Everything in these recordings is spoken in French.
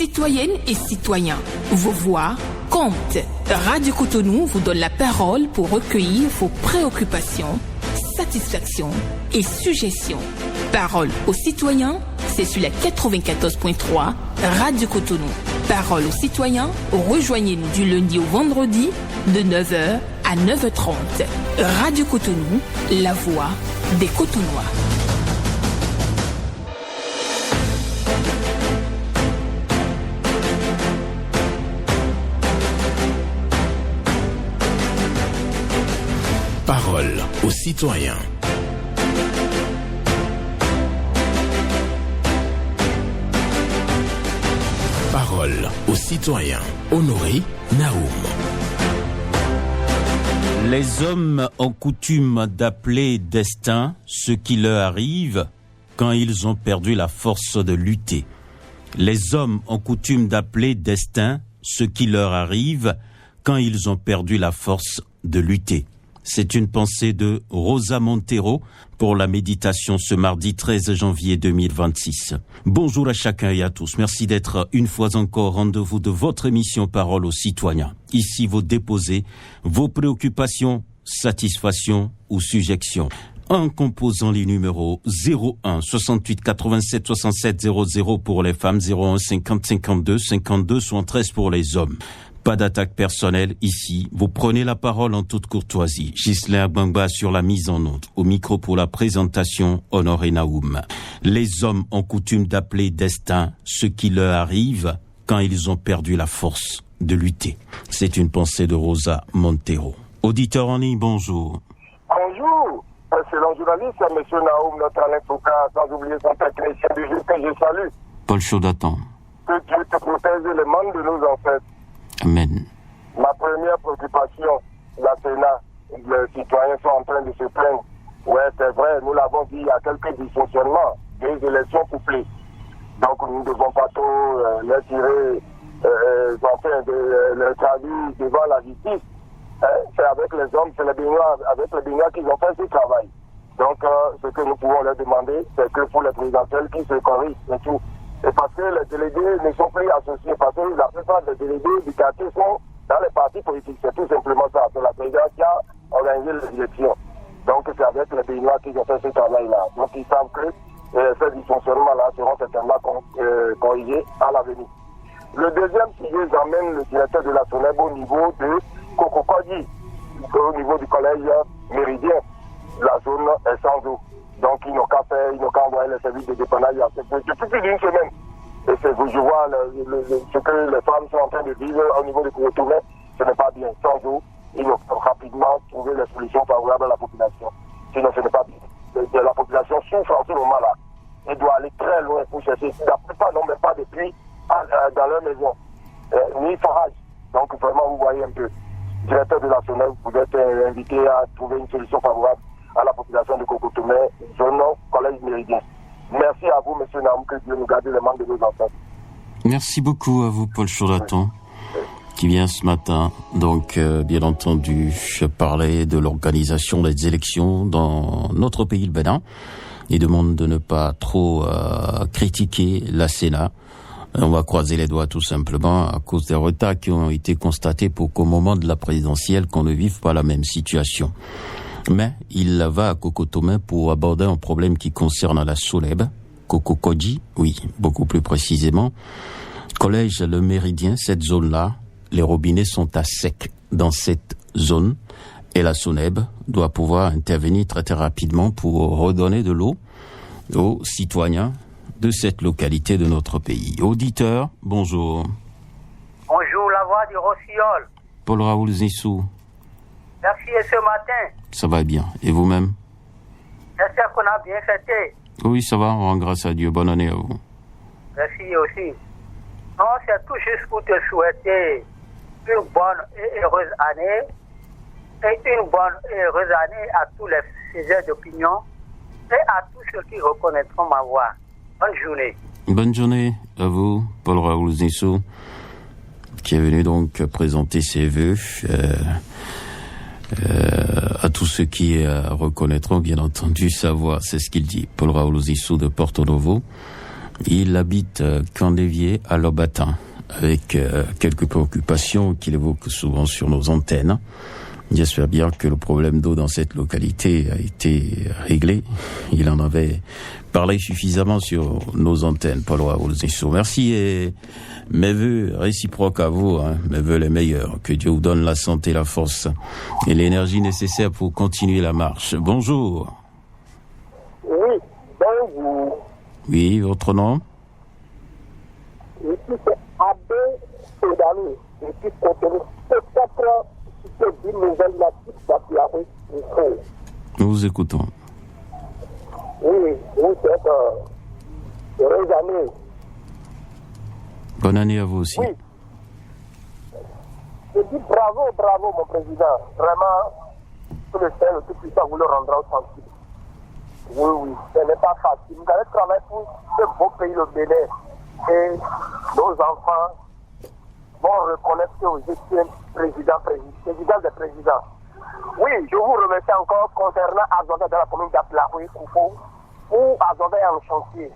citoyennes et citoyens, vos voix comptent. Radio Cotonou vous donne la parole pour recueillir vos préoccupations, satisfactions et suggestions. Parole aux citoyens, c'est sur la 94.3 Radio Cotonou. Parole aux citoyens, rejoignez-nous du lundi au vendredi de 9h à 9h30. Radio Cotonou, la voix des Cotonnois. Parole aux citoyens. Parole aux citoyens. Honoré Naoum. Les hommes ont coutume d'appeler destin ce qui leur arrive quand ils ont perdu la force de lutter. Les hommes ont coutume d'appeler destin ce qui leur arrive quand ils ont perdu la force de lutter. C'est une pensée de Rosa Montero pour la méditation ce mardi 13 janvier 2026. Bonjour à chacun et à tous. Merci d'être une fois encore au rendez-vous de votre émission Parole aux citoyens. Ici, vous déposez vos préoccupations, satisfactions ou suggestions en composant les numéros 01 68 87 67 00 pour les femmes, 01 50 52 52 73 pour les hommes. Pas d'attaque personnelle ici. Vous prenez la parole en toute courtoisie. Ghislain Bangba sur la mise en onde. Au micro pour la présentation, Honoré Naoum. Les hommes ont coutume d'appeler destin ce qui leur arrive quand ils ont perdu la force de lutter. C'est une pensée de Rosa Montero. Auditeur en ligne, bonjour. Bonjour. Excellent journaliste, M. Naoum, notre Alain Foucault, sans oublier son technicien du jour que je salue. Paul Chaudatan. Que Dieu te protège les membres de nos ancêtres. Amen. Ma première préoccupation, la Sénat, les citoyens sont en train de se plaindre. Ouais, c'est vrai, nous l'avons dit, il y a quelques dysfonctionnements, des élections couplées. Donc nous ne devons pas trop les tirer, les traduire devant la justice. C'est avec les hommes, c'est avec les Béninois qu'ils ont fait ce travail. Donc ce que nous pouvons leur demander, c'est que pour les présidentielles, qu'ils se corrigent et tout. Et parce que les délégués ne sont plus associés, parce que la plupart des délégués du quartier sont dans les partis politiques. C'est tout simplement ça. C'est la présidence qui a organisé les élections. Donc c'est avec les Béninois qu'ils ont fait ce travail-là. Donc ils savent que ces dysfonctionnements-là seront certainement corrigés à l'avenir. Le deuxième sujet, j'emmène le directeur de la SONEB au niveau de Kokokodi, au niveau du collège Méridien. La zone est sans eau. Donc ils n'ont qu'à envoyer les services de dépannage depuis plus d'une semaine. Et je vois ce que les femmes sont en train de vivre au niveau de Kouroutoumé, ce n'est pas bien. Sans eau, ils ont rapidement trouvé les solutions favorables à la population. Sinon, ce n'est pas bien. La population souffre en ce moment-là. Elle doit aller très loin pour chercher. La plupart n'ont même pas de puits dans leur maison, ni forage. Donc vraiment, vous voyez un peu. Directeur de la SONEB, vous êtes invité à trouver une solution favorable à la population de Kokotoumé, zone collège Méridien. Merci à vous, M. Naoum, que Dieu nous garde les membres de nos enfants. Merci beaucoup à vous, Paul Chaudatan, qui vient ce matin, donc bien entendu, parler de l'organisation des élections dans notre pays, le Bénin. Il demande de ne pas trop critiquer la Sénat. On va croiser les doigts tout simplement à cause des retards qui ont été constatés pour qu'au moment de la présidentielle, qu'on ne vive pas la même situation. Mais il va à Kokotoumé pour aborder un problème qui concerne la SONEB, Kokokodi, oui, beaucoup plus précisément. Collège Le Méridien, cette zone-là, les robinets sont à sec dans cette zone et la SONEB doit pouvoir intervenir très très rapidement pour redonner de l'eau aux citoyens de cette localité de notre pays. Auditeur, bonjour. Bonjour, la voix du Rossignol. Paul Raoul Zissou. Merci, et ce matin? Ça va bien. Et vous-même? J'espère qu'on a bien fêté. Oui, ça va, on rend grâce à Dieu. Bonne année à vous. Merci aussi. Non, c'est tout juste pour te souhaiter une bonne et heureuse année. Et une bonne et heureuse année à tous les sujets d'opinion et à tous ceux qui reconnaîtront ma voix. Bonne journée. Bonne journée à vous, Paul Raoul Zissou, qui est venu donc présenter ses vœux à tous ceux qui reconnaîtront bien entendu sa voix. C'est ce qu'il dit. Paul Raoul Zissou de Porto Novo. Il habite Candévier à Lobatin, avec quelques préoccupations qu'il évoque souvent sur nos antennes. J'espère bien que le problème d'eau dans cette localité a été réglé. Il en avait parlé suffisamment sur nos antennes, Paul Olzesso. Merci et mes vœux réciproques à vous, mes vœux les meilleurs. Que Dieu vous donne la santé, la force et l'énergie nécessaire pour continuer la marche. Bonjour. Oui, bonjour. Oui, votre nom? Je suis Abbé Sédani. Je suis contenu peut-être d'une nouvelle native d'Apiaré. Nous vous écoutons. Oui, vous êtes heureuse année. Bonne année à vous aussi. Oui. Je dis bravo, mon président. Vraiment, tout le ciel, tout puissant, vous le rendra sensible. Oui, ce n'est pas facile. Vous allez travailler pour ce beau pays, le Bénin. Et nos enfants vont reconnaître que vous étiez président des présidents. Oui, je vous remercie encore concernant Azonda dans la commune d'Aplaoui, Koufou, où Azonda est en chantier.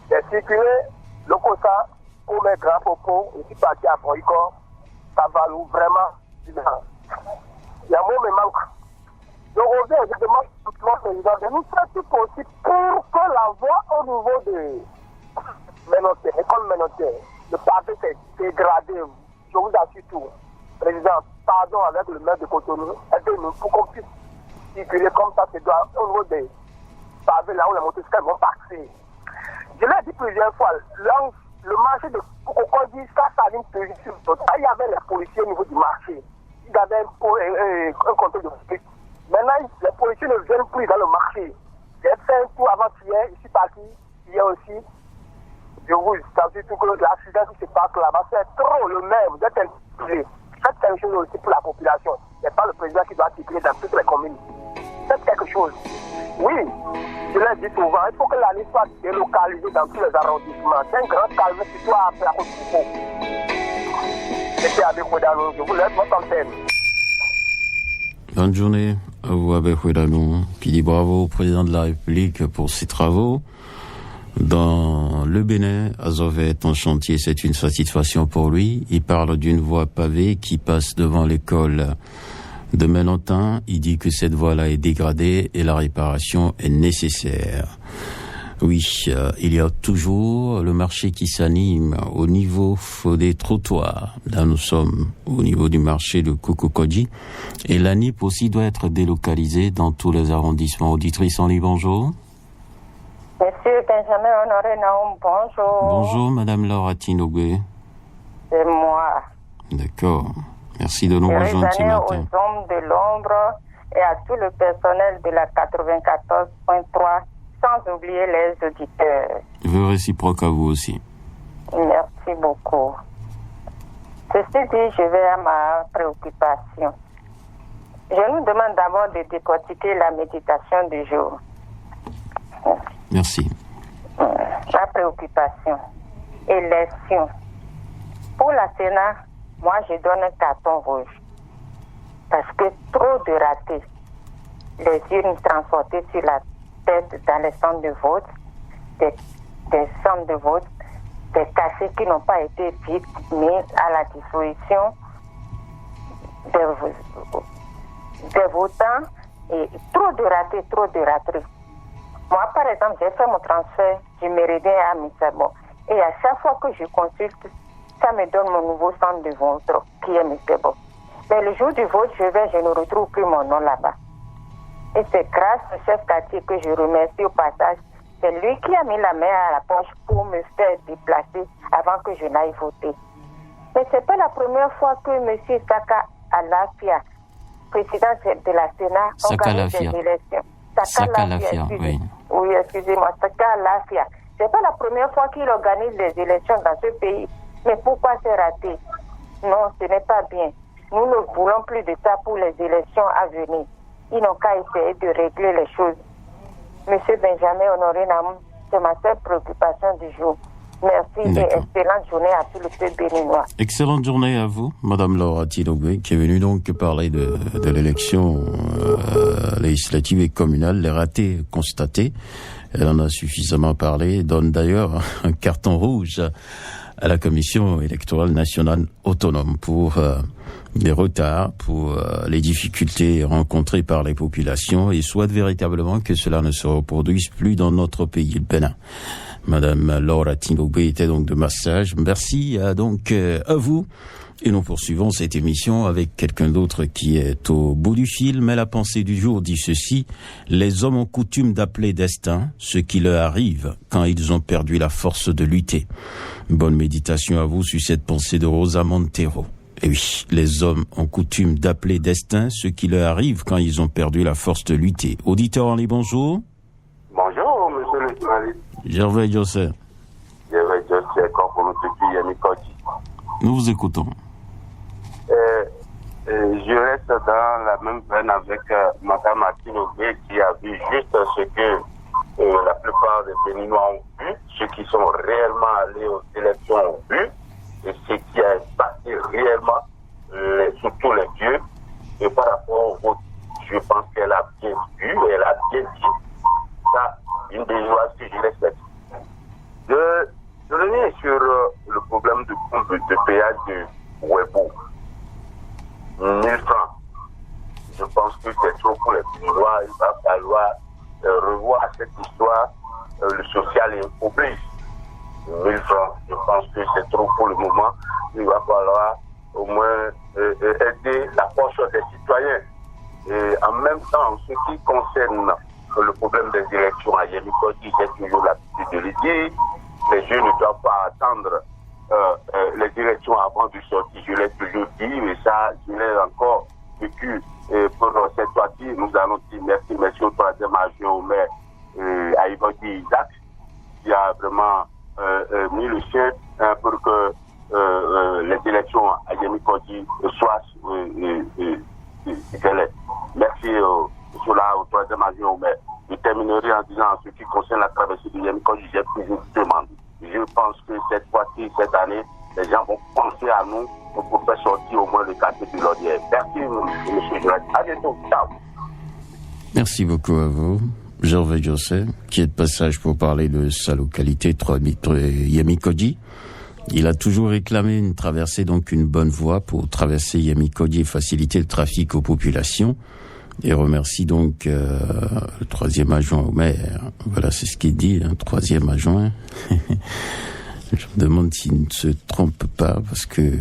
J'ai circulé le Kosa pour mes grands propos, je suis parti à Boyko, ça va nous vraiment bien. Il y a un mot me manque. Je reviens, je demande au président de nous faire tout possible pour que la voie au niveau de l'école Ménotière, le pavé s'est dégradé. Je vous assure tout. Président, pardon avec le maire de Cotonou, aidez-nous pour qu'on puisse circuler comme ça, c'est doit au niveau des pavés là où les motocyclettes vont passer. Je l'ai dit plusieurs fois, le marché de Cocody, ça s'aligne sur le total. Il y avait les policiers au niveau du marché. Il y avait un contrôle de police. Maintenant, les policiers ne viennent plus dans le marché. J'ai fait un tour avant-hier, je suis parti hier aussi. Je vous assure tout que l'accident qui se passe là-bas, c'est trop le maire, vous êtes impliqué. Faites quelque chose aussi pour la population. Ce n'est pas le président qui doit circuler dans toutes les communes. Faites quelque chose. Oui, je l'ai dit souvent, il faut que la liste soit délocalisée dans tous les arrondissements. C'est un grand calme qui soit après la côte du Faux. C'était Abbé Kouedanou, je vous laisse votre antenne. Bonne journée à vous, Abbé Kouedanou, qui dit bravo au président de la République pour ses travaux. Dans le Bénin, Azové est en chantier, c'est une satisfaction pour lui. Il parle d'une voie pavée qui passe devant l'école de Mélentin. Il dit que cette voie-là est dégradée et la réparation est nécessaire. Oui, il y a toujours le marché qui s'anime au niveau des trottoirs. Là, nous sommes au niveau du marché de Kokokodji. Et la NIP aussi doit être délocalisée dans tous les arrondissements. Auditrice en ligne, bonjour. Monsieur Benjamin Honoré Naoum, bonjour. Bonjour, Madame Laura Tinogwe. C'est moi. D'accord. Merci de nous rejoindre ce matin. Aux hommes de l'ombre et à tout le personnel de la 94.3, sans oublier les auditeurs. Vœux réciproques à vous aussi. Merci beaucoup. Ceci dit, je vais à ma préoccupation. Je nous demande d'abord de décortiquer la méditation du jour. Merci. Ma préoccupation. Élection. Pour la Sénat, moi je donne un carton rouge. Parce que trop de ratés. Les urnes transportées sur la tête dans les centres de vote, des centres de vote, des cachets qui n'ont pas été vite mis à la disposition des votants et trop de ratés. Moi, par exemple, j'ai fait mon transfert du Méridien à Missabo. Et à chaque fois que je consulte, ça me donne mon nouveau centre de vote, qui est Missabo. Mais le jour du vote, je ne retrouve plus mon nom là-bas. Et c'est grâce au chef quartier que je remercie au passage. C'est lui qui a mis la main à la poche pour me faire déplacer avant que je n'aille voter. Mais ce n'est pas la première fois que M. Saka Alafia, président de la Sénat, organise des élections. Saka Alafia, oui. Oui, excusez-moi, Saka Alafia. Ce n'est pas la première fois qu'il organise des élections dans ce pays. Mais pourquoi c'est raté? Non, ce n'est pas bien. Nous ne voulons plus de ça pour les élections à venir. Ils n'ont qu'à essayer de régler les choses. Monsieur Benjamin Honoré Naoum, c'est ma seule préoccupation du jour. Merci et excellente journée à tout le peuple béninois. Excellente journée à vous, Madame Laura Tinogwe, qui est venue donc parler de l'élection législative et communale, les ratés constatés. Elle en a suffisamment parlé, donne d'ailleurs un carton rouge à la Commission électorale nationale autonome pour les retards, pour les difficultés rencontrées par les populations et souhaite véritablement que cela ne se reproduise plus dans notre pays, le Bénin. Madame Laura Tinogbe était donc de massage. Merci donc à vous. Et nous poursuivons cette émission avec quelqu'un d'autre qui est au bout du fil. Mais la pensée du jour dit ceci: les hommes ont coutume d'appeler destin ce qui leur arrive quand ils ont perdu la force de lutter. Bonne méditation à vous sur cette pensée de Rosa Montero. Et oui, les hommes ont coutume d'appeler destin ce qui leur arrive quand ils ont perdu la force de lutter. Auditeur en ligne, bonjour. Bonjour, monsieur le journaliste. Gervais Joseph. Gervais Joseph, Corporon depuis Yamikodi. Nous vous écoutons. Je reste dans la même veine avec Mme Akinogbe qui a vu juste ce que la plupart des Béninois ont vu, ceux qui sont réellement allés aux élections ont vu, et ce qui a passé réellement, surtout les vieux. Et par rapport au vote, je pense qu'elle a bien vu, elle a bien dit. Ça, une Béninoise que je respecte. Je reviens sur le problème de péage de Webo. 1000 francs. Je pense que c'est trop pour les Béninois. Il va falloir revoir cette histoire. Le social oblige. 1000 francs. Je pense que c'est trop pour le moment. Il va falloir au moins aider la poche des citoyens. Et en même temps, en ce qui concerne le problème des élections à Yamikodi, j'ai toujours l'habitude de le dire. Les jeunes ne doivent pas attendre les élections avant de sortir. Je l'ai toujours dit, et ça, je l'ai encore vécu pour cette fois-ci. Nous allons dire merci au troisième adjoint au maire Aïbodi Isaac, qui a vraiment mis le chien pour que les élections à Yamikodi soient merci au troisième adjoint au maire. Je terminerai en disant en ce qui concerne la traversée de Yamikodi, j'ai toujours demandé. Je pense que cette fois-ci, cette année, les gens vont penser à nous pour faire sortir au moins le quartier de l'Odière. Merci, M. Joël. À bientôt. Ciao. Merci beaucoup à vous. Gervais Joseph, qui est de passage pour parler de sa localité, Yamikodi. Il a toujours réclamé une traversée, donc une bonne voie pour traverser Yamikodi et faciliter le trafic aux populations. Et remercie donc le troisième adjoint au maire. Voilà, c'est ce qu'il dit, troisième adjoint. Je me demande s'il ne se trompe pas, parce que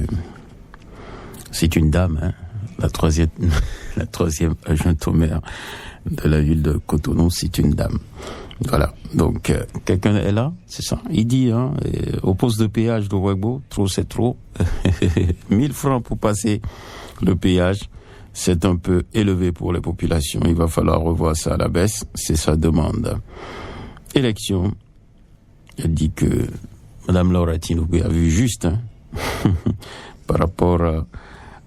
c'est une dame, la troisième adjointe au maire de la ville de Cotonou, c'est une dame. Voilà, donc quelqu'un est là, c'est ça. Il dit, au poste de péage de Webo, trop c'est trop. 1000 francs pour passer le péage. C'est un peu élevé pour les populations. Il va falloir revoir ça à la baisse. C'est sa demande. Élection. Elle dit que Mme Laura Tinogbe a vu juste par rapport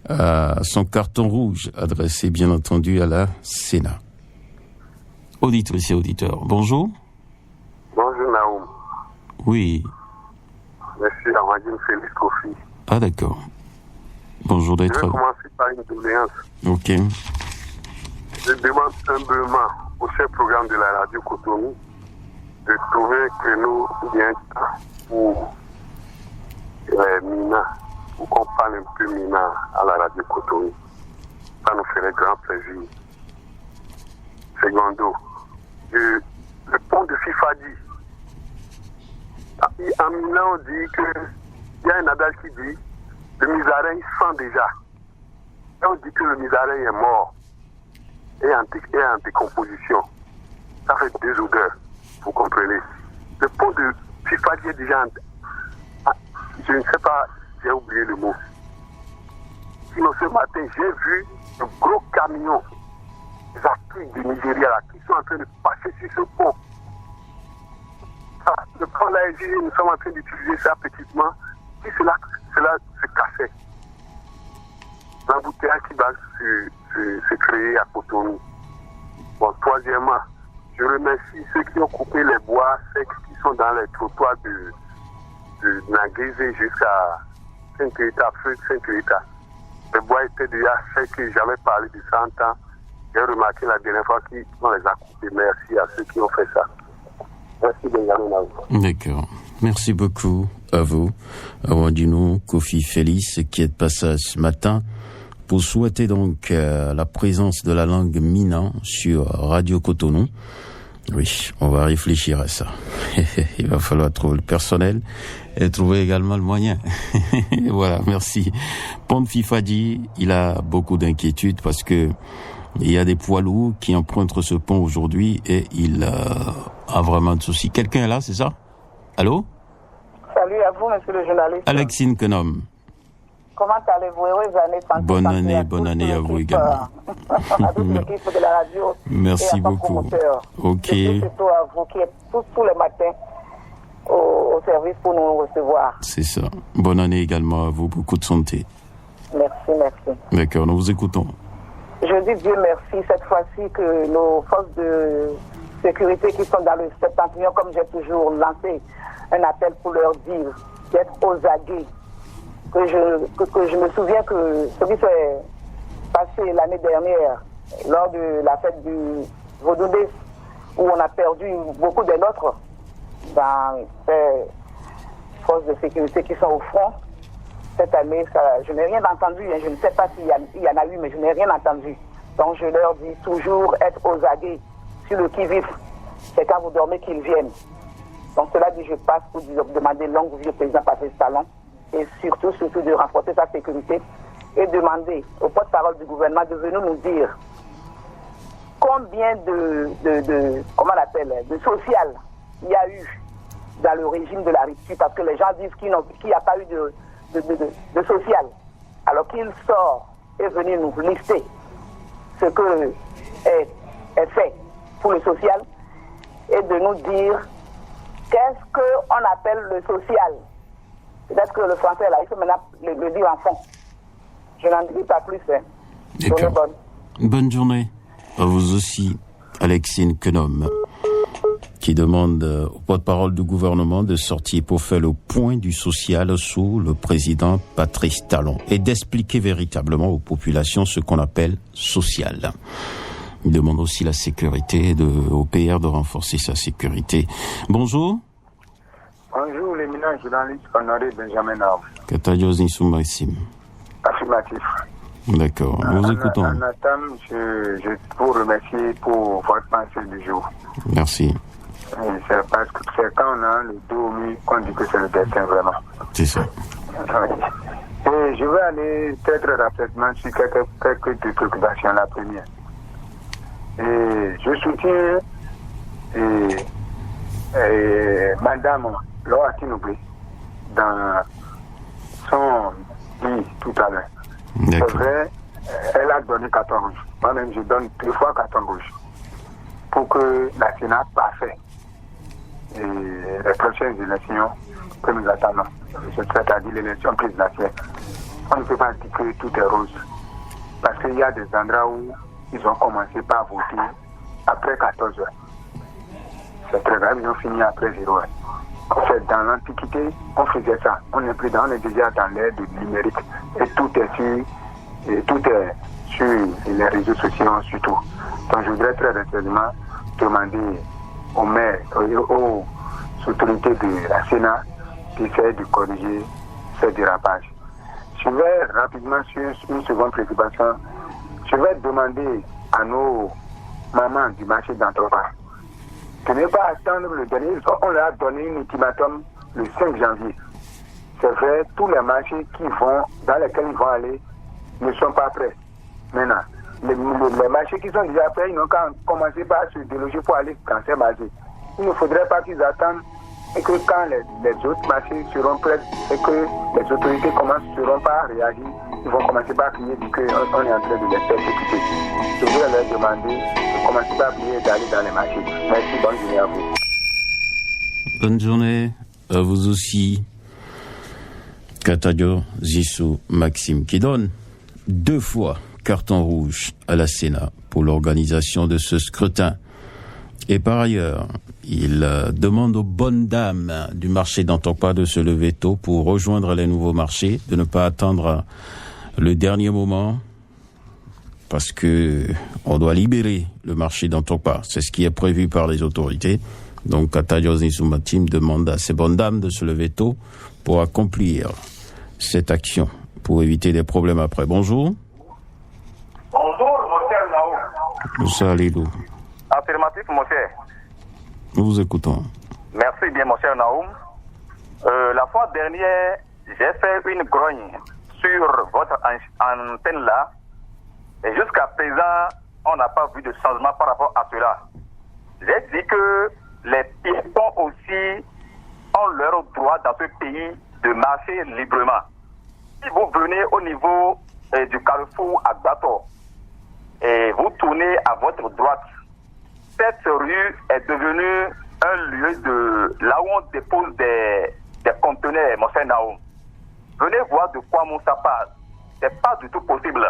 à son carton rouge adressé, bien entendu, à la Sénat. Auditrice et auditeur, bonjour. Bonjour, Naoum. Oui. Merci, Amadine Félix Kofi. Ah, d'accord. Bonjour d'être. Je vais commencer par une doléance. Ok. Je demande humblement au chef programme de la radio Cotonou de trouver un créneau bien pour les minants, pour qu'on parle un peu minants à la radio Cotonou. Ça nous ferait grand plaisir. Secondo, le pont de Fifadi. En Milan, on dit qu'il y a un adage qui dit le Misarin sent déjà. Et on dit que le Misarin est mort et en décomposition. Ça fait 2 odeurs, vous comprenez. Le pont de Fifadi est déjà je ne sais pas, j'ai oublié le mot. Sinon ce matin, j'ai vu un gros camion des Afriques du Nigeria là, qui sont en train de passer sur ce pont. Le pont là, nous sommes en train d'utiliser ça petitement. Si cela se cassait, l'embouteillage qui va se créer à Cotonou. Bon, troisièmement, je remercie ceux qui ont coupé les bois secs qui sont dans les trottoirs de Nagézé jusqu'à Saint-Créta, feu de Saint-Créta. Les bois étaient déjà secs, j'avais parlé de ça en temps. J'ai remarqué la dernière fois qu'on les a coupés. Merci à ceux qui ont fait ça. Merci Benjamin Naou. D'accord. Merci beaucoup à vous. Awandino, Kofi Félix, qui est de passage ce matin pour souhaiter donc la présence de la langue Mina sur Radio Cotonou. Oui, on va réfléchir à ça. Il va falloir trouver le personnel et trouver également le moyen. Voilà, merci. Pont Fifadi, il a beaucoup d'inquiétudes parce que il y a des poids lourds qui empruntent ce pont aujourd'hui et il a vraiment de soucis. Quelqu'un est là, c'est ça? Allô? Salut à vous, monsieur le journaliste. Alexine Kenom. Comment allez-vous? Heureuse année. Bonne année à vous également. À toute l'équipe de la radio. Merci beaucoup. Ok. Et surtout à vous qui êtes tous les matins au service pour nous recevoir. C'est ça. Bonne année également à vous. Beaucoup de santé. Merci. D'accord, nous vous écoutons. Je dis Dieu merci cette fois-ci que nos forces de sécurité qui sont dans le septentrion, comme j'ai toujours lancé un appel pour leur dire d'être aux aguets. Que je me souviens que ce qui s'est passé l'année dernière lors de la fête du Vaudoudé, où on a perdu beaucoup de nôtres dans ces forces de sécurité qui sont au front. Cette année, je n'ai rien entendu. Je ne sais pas s'il y en a eu, mais je n'ai rien entendu. Donc je leur dis toujours être aux aguets sur le qui-vive. C'est quand vous dormez qu'ils viennent. Donc cela dit, je passe pour demander longue vie au président Patrice Talon et surtout de renforcer sa sécurité et demander au porte-parole du gouvernement de venir nous dire combien de social il y a eu dans le régime de la rupture, parce que les gens disent qu'il n'y a pas eu de social. Alors qu'il sort et venir nous lister ce que est fait pour le social et de nous dire qu'est-ce qu'on appelle le social. Peut-être que le français, là, il faut maintenant le dire en fond. Je n'en dis pas plus. D'accord. Bonne journée. À vous aussi, Alexine Kenom, qui demande au porte-parole du gouvernement de sortir pour faire le point du social sous le président Patrice Talon et d'expliquer véritablement aux populations ce qu'on appelle social. Il demande aussi la sécurité au PR de renforcer sa sécurité. Bonjour. Bonjour, l'éminent journaliste honoré Benjamin Naou. Katayos Nissou Maxime. Affirmatif. D'accord, nous vous écoutons. Nathan, je vous remercie pour votre pensée du jour. Merci. C'est parce que c'est quand on a le dos au mur qu'on dit que c'est le destin vraiment. C'est ça. Et je vais aller très rapidement sur quelques préoccupations. La première. Et je soutiens Madame Laura Tinoublé dans son dit tout à l'heure. D'accord. C'est vrai, elle a donné carton rouge. Moi-même, je donne 2 fois carton rouge pour que la Sénat parfait et les prochaines élections que nous attendons, c'est-à-dire l'élection présidentielle. On ne peut pas dire que tout est rose. Parce qu'il y a des endroits où ils ont commencé par voter après 14 heures. C'est très grave, ils ont fini après 0 heures. En fait, dans l'Antiquité, on faisait ça. On est déjà dans l'ère du numérique et tout est sur les réseaux sociaux surtout. Donc je voudrais très rapidement demander aux maires, aux autorités de la Sénat d'essayer de corriger ces dérapages. Je vais rapidement sur une seconde préoccupation. Je vais demander à nos mamans du marché d'Antropa de ne pas attendre le dernier. On leur a donné un ultimatum le 5 janvier. C'est vrai, tous les marchés dans lesquels ils vont aller ne sont pas prêts. Maintenant, les marchés qui sont déjà prêts, ils n'ont qu'à commencer par se déloger pour aller dans ces marchés. Il ne faudrait pas qu'ils attendent et que quand les autres marchés seront prêts et que les autorités seront pas à réagir, ils vont commencer par crier qu'on est en train de les persécuter. Je voudrais leur demander de commencer par prier d'aller dans les marchés. Merci, bonne journée à vous. Bonne journée à vous aussi. Katadio Zissou Maxime, qui donne 2 fois carton rouge à la Sénat pour l'organisation de ce scrutin. Et par ailleurs, il demande aux bonnes dames du marché d'Antopa de se lever tôt pour rejoindre les nouveaux marchés, de ne pas attendre le dernier moment, parce que on doit libérer le marché d'Antopa. C'est ce qui est prévu par les autorités. Donc, Atadiosi Soumatim demande à ces bonnes dames de se lever tôt pour accomplir cette action, pour éviter des problèmes après. Bonjour. Bonjour, mon cher Naoum. Moussa Alidou. Affirmatif, mon cher. Nous vous écoutons. Merci bien, mon cher Naoum. La fois dernière, j'ai fait une grogne sur votre antenne là. Et jusqu'à présent, on n'a pas vu de changement par rapport à cela. J'ai dit que les piétons aussi ont leur droit dans ce pays de marcher librement. Si vous venez au niveau du carrefour à Bato et vous tournez à votre droite, cette rue est devenue un lieu de là où on dépose des conteneurs, mon cher Naoum. Venez voir de quoi Moussa parle. C'est pas du tout possible.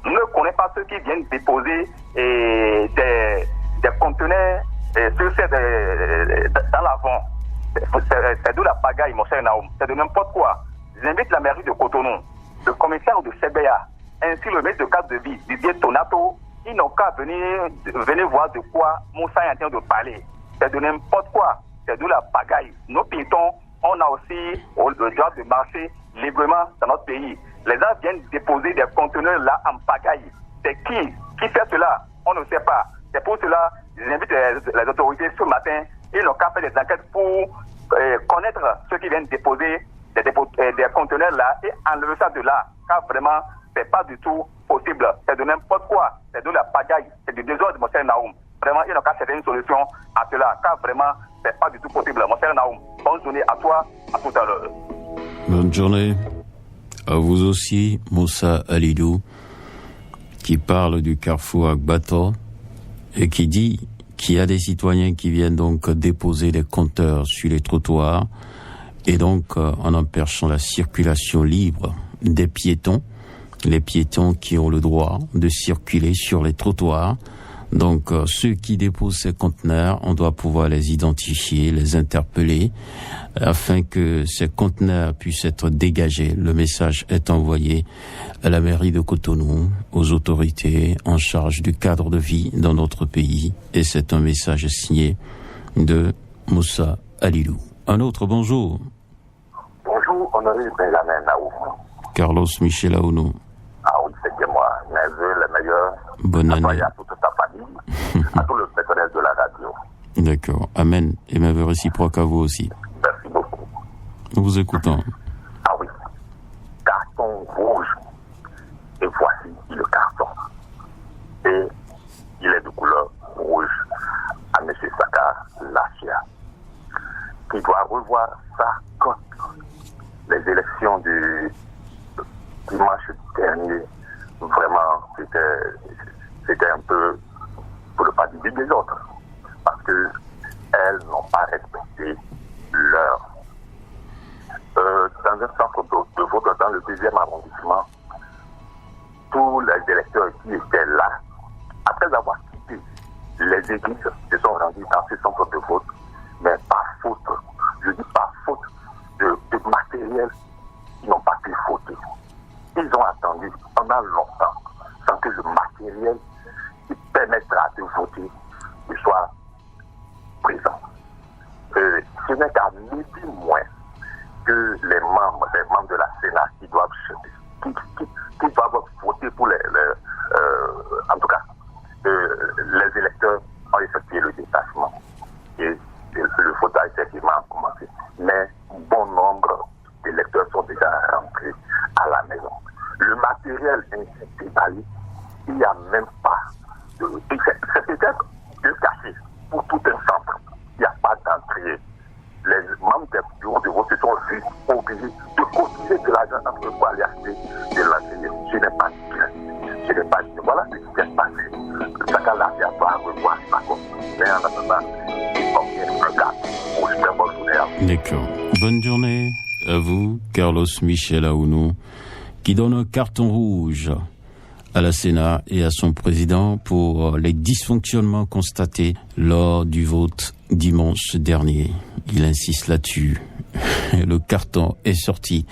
Je ne connais pas ceux qui viennent déposer des conteneurs dans l'avant. C'est de la pagaille, mon cher Naoum. C'est de n'importe quoi. J'invite la mairie de Cotonou, le commissaire de Sebea, ainsi le maître de cadre de vie, Didier Tonato. Ils n'ont qu'à venir voir de quoi Moussa est en train de parler. C'est de n'importe quoi. C'est de la pagaille. Nos piétons, on a aussi le droit de marcher librement dans notre pays. Les gens viennent déposer des conteneurs là en pagaille. C'est qui fait cela? On ne sait pas. C'est pour cela que j'invite les autorités ce matin. Ils n'ont qu'à faire des enquêtes pour connaître ceux qui viennent déposer des conteneurs là et enlever ça de là. Car vraiment, c'est pas du tout possible. C'est de n'importe quoi. C'est de la pagaille. C'est du désordre, mon cher Naoum. Vraiment, il n'y a qu'à chercher une solution à cela. Car vraiment, c'est pas du tout possible. Mon cher Naoum, bonne journée à toi, à tout à l'heure. Bonne journée. À vous aussi, Moussa Alidou, qui parle du carrefour Agbato et qui dit qu'il y a des citoyens qui viennent donc déposer des compteurs sur les trottoirs et donc en empêchant la circulation libre des piétons, les piétons qui ont le droit de circuler sur les trottoirs. Donc ceux qui déposent ces conteneurs, on doit pouvoir les identifier, les interpeller afin que ces conteneurs puissent être dégagés. Le message est envoyé à la mairie de Cotonou, aux autorités en charge du cadre de vie dans notre pays, et c'est un message signé de Moussa Alidou. Un autre bonjour. Bonjour, honoré Benjamin Naoum. Carlos Michel Aounou. Ah oui, c'est bien moi. Mes vœux les meilleurs. Bonne année. À toute ta famille, à tout le personnel de la radio. D'accord. Amen. Et mes vœux réciproques à vous aussi. Merci beaucoup. Nous vous écoutons. Ah oui. Carton rouge. Et voici le carton. Et il est de couleur rouge à M. Sakar Lachia, qui doit revoir sa cote. Les élections du dimanche dernier, vraiment, c'était un peu, pour ne pas dire des autres, parce que elles n'ont pas respecté l'heure. Dans un centre de vote dans le 2e arrondissement, tous les électeurs qui étaient là, après avoir quitté les églises, se sont rendus dans ce centre de vote, mais par faute, je dis par faute de matériel, ils n'ont pas pu voter. Ils ont attendu pendant longtemps sans que le matériel qui permettra de voter soit présent. Ce n'est qu'à midi moins que les membres de la Sénat qui doivent voter pour en tout cas, les électeurs ont effectué le détachement. Et le vote a effectivement commencé. Mais bon nombre d'électeurs sont déjà rentrés à la maison. Le matériel ainsi déballé, il n'y a même pas de... C'est peut-être de caché pour tout un centre. Il n'y a pas d'entrée. Les membres des bureaux de vote se sont vus obligés de cotiser de l'argent entre pour aller acheter de l'entrée. Je n'ai pas dit. Je n'ai pas dit. Voilà ce qui s'est passé. Chacun l'a fait à revoir sa compte. Mais en attendant, il convient un gars pour une très bonne journée. D'accord. Bonne journée à vous, Carlos Michel Aounou, qui donne un carton rouge à la Sénat et à son président pour les dysfonctionnements constatés lors du vote dimanche dernier. Il insiste là-dessus. Le carton est sorti,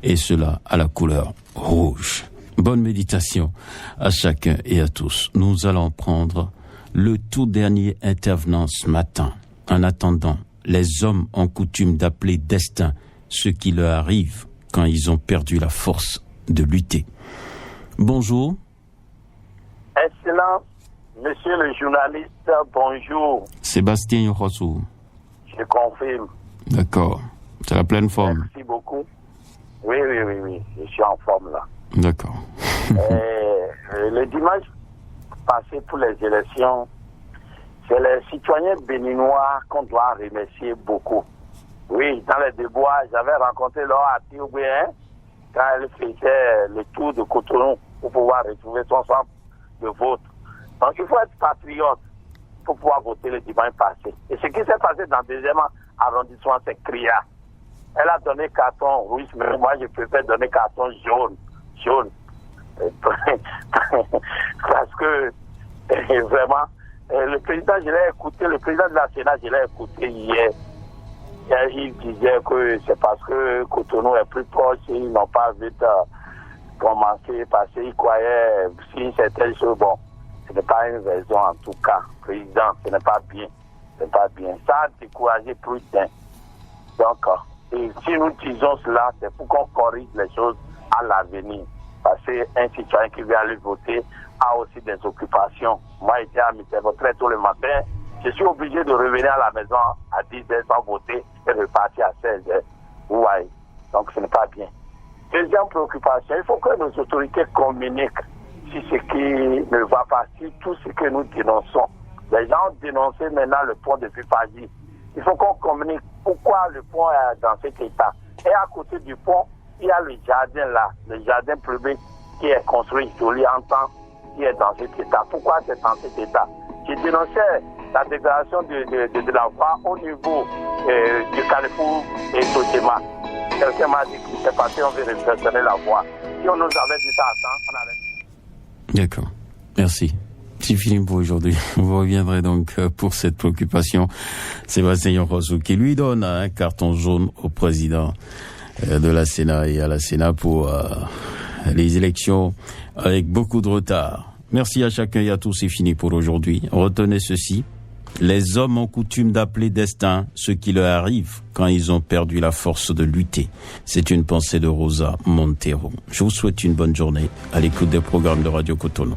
et cela à la couleur rouge. Bonne méditation à chacun et à tous. Nous allons prendre le tout dernier intervenant ce matin. En attendant, les hommes ont coutume d'appeler destin ce qui leur arrive quand ils ont perdu la force de lutter. Bonjour. Excellent, monsieur le journaliste, bonjour. Sébastien Yohosou. Je confirme. D'accord. C'est la pleine forme. Merci beaucoup. Oui. Je suis en forme là. D'accord. Le dimanche passé pour les élections, c'est les citoyens béninois qu'on doit remercier beaucoup. Oui, dans les débois, j'avais rencontré Laura Atioubé quand elle faisait le tour de Cotonou pour pouvoir retrouver son centre de vote. Donc il faut être patriote pour pouvoir voter le dimanche passé. Et ce qui s'est passé dans le deuxième arrondissement, c'est CRIA. Elle a donné carton rouge, mais moi je préfère donner carton jaune. Parce que vraiment, le président, je l'ai écouté, le président de la Sénat, je l'ai écouté hier. Il disait que c'est parce que Cotonou est plus proche, ils n'ont pas vite commencé parce qu'ils croyaient si certaines choses, bon, ce n'est pas une raison en tout cas. Président, ce n'est pas bien. Ça a découragé plus d'un. Donc, et si nous disons cela, c'est pour qu'on corrige les choses à l'avenir. Parce qu'un citoyen qui vient aller voter a aussi des occupations. Moi, j'étais à Mitterrand très tôt le matin. Je suis obligé de revenir à la maison à 10h sans voter et repartir à 16h. Vous voyez. Donc, ce n'est pas bien. Deuxième préoccupation, il faut que nos autorités communiquent sur ce qui ne va pas, sur tout ce que nous dénonçons. Les gens ont dénoncé maintenant le pont de Pipagie. Il faut qu'on communique pourquoi le pont est dans cet état. Et à côté du pont, il y a le jardin là, le jardin public qui est construit joli en temps, qui est dans cet état. Pourquoi c'est dans cet état? J'ai dénoncé la dégradation de la voie au niveau du Carrefour et Totema. Quelqu'un m'a dit qu'il s'est passé, on veut réflexionner la voie. Si on nous avait dit ça à temps, on allait... D'accord. Merci. C'est fini pour aujourd'hui. Vous reviendrez donc pour cette préoccupation. Sébastien Yohosou qui lui donne un carton jaune au président de la Sénat et à la Sénat pour les élections avec beaucoup de retard. Merci à chacun et à tous. C'est fini pour aujourd'hui. Retenez ceci. Les hommes ont coutume d'appeler destin ce qui leur arrive quand ils ont perdu la force de lutter. C'est une pensée de Rosa Montero. Je vous souhaite une bonne journée à l'écoute des programmes de Radio Cotonou.